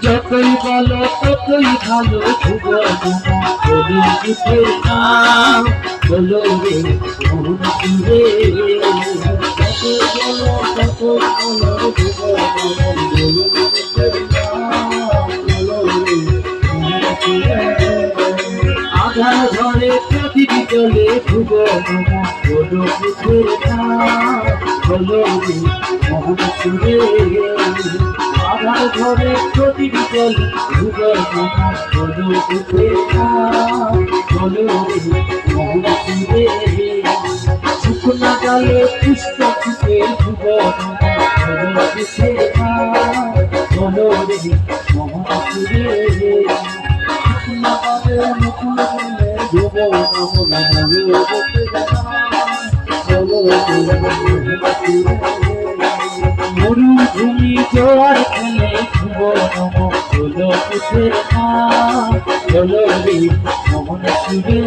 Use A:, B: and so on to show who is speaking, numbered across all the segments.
A: যতই বলো ততই ভালো বলো রে আধার ঘরে প্রদীপ জলে ভুবন বলো বলো রে মোহন সুরে আধার ঘরে প্রদীপ জলে ভুবন বলো বলো রে মোহন সুরে শুকনা গালে পুষ্প ফুটে ভুবন বলো রে মোহন সুরে মরুভূমি জোয়ার খেলে বলো বলো রে মোহন সুরে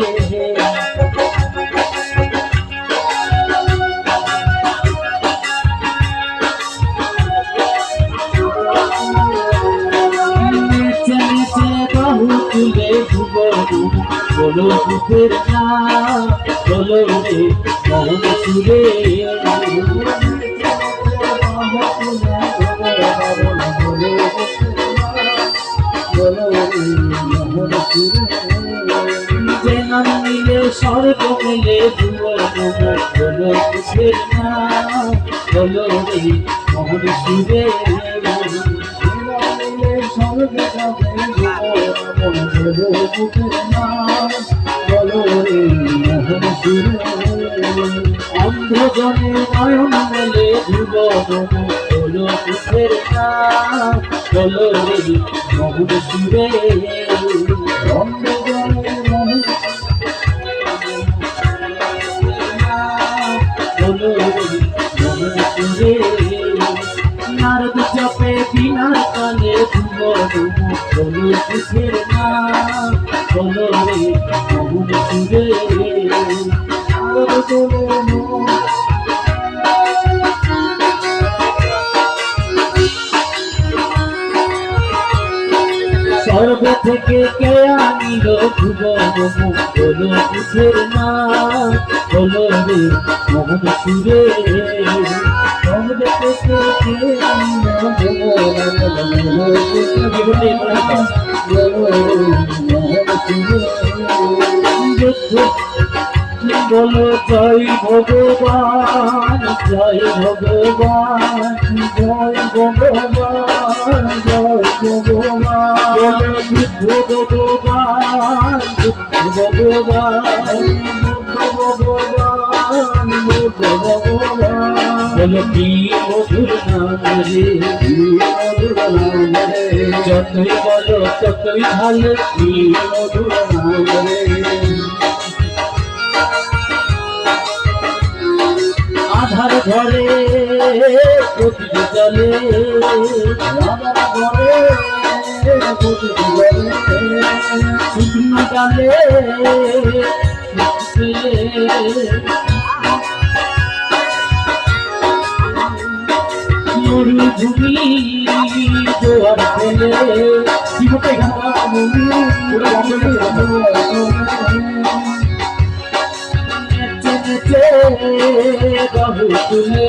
A: বলো বুকের না বলো রে মোহন সুরে যে নাম মিলে স্বর্গ মিলে বলো বুকের না বলো রে মোহন সুরে অন্ধজনে নয়ন মেলে ভুবন বলো বুকের না বলো রে মোহন সুরে অন্ধজনে বলো রে মোহন সুরে নারদ জপে বিনার কালে বলো বুকের না বলো রে মোহন সুরে স্বর্গ থেকে কে আনিল ভুবন বলো বুকের না বলো রে মোহন সুরে স্বর্গ থেকে কে আনিল বলো জয় ভগবান জয় ভগবান জয় ভগবান জয় ভগবান বলো বুদ্ধ ভগবান বুদ্ধ ভগবান বুদ্ধ ভগবান বলো কি মধুর নাম রে যতই বলো ততই ভালো কি মধুর নাম রে আধার ঘরে প্রদীপ জলে আধার ঘরে প্রদীপ জলে শুকনো ডালে মরুভূমি জোয়ার ফেলে বাহু তুলে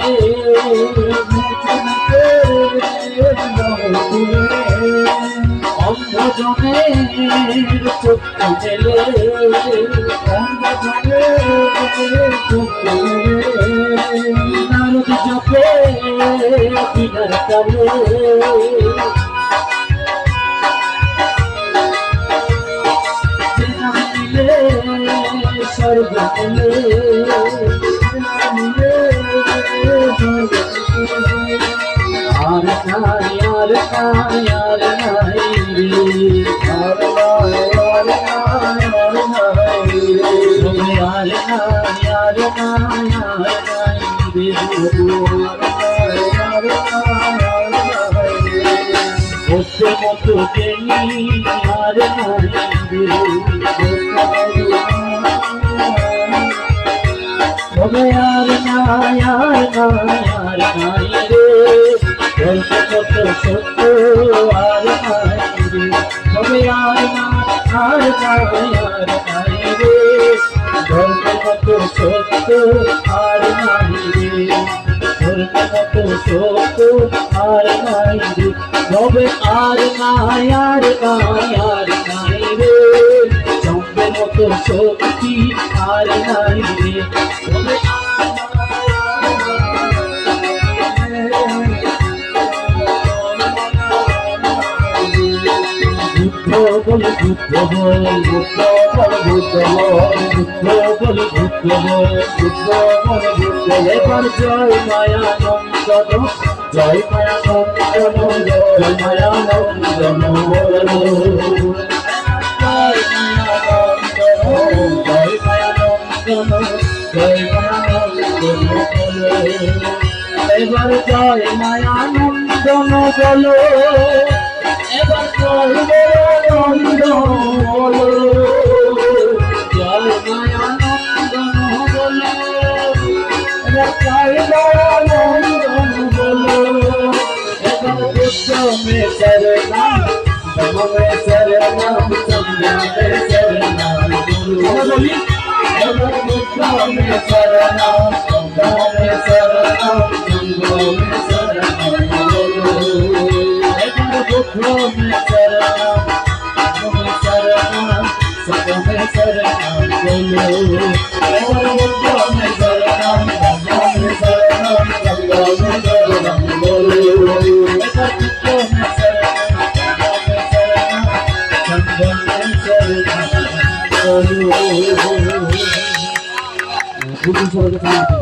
A: অন্ধজনের চোখ মেলে নারদ জপে বিনার কালে স্বর্গ আর নাই আর নাই আর নাই রে আর নাই আর নাই আর নাই রে यार उससे मतो तेरी यार यार रे उससे मतो सत्य यार रे यार रे মতো সত্য আর নাই রে মতো সত্য আর নাই রে তবে আর নাই রে চন্দ্রের মতো শক্তি আর নাই রে তবে বুদ্ধ বল এবার জয় মায়ানন্দন জয় মায়ানন্দন জয় মায়ানন্দন জয় মায়ানন্দন জয় মায়ানন্দন এবার জয় মায়ানন্দন বলো এবার জয় মায়ানন্দন বলো জয় মায়ানন্দন বলো জয় মায়ানন্দন বলো এবার বুদ্ধ মে শরণম ধম্ম মে শরণম সংঘ মে শরণম বলি এবার বুদ্ধ মে শরণম ধম্ম মে শরণম সংঘ মে শরণম বলো बुद्ध में शरणम में शरणम संग में शरणम बोलो और बुद्ध में शरणम धम्म में शरणम संग में शरणम बोलो बुद्ध में शरणम धम्म में शरणम संग में शरणम बोलो बुद्ध सबके साथ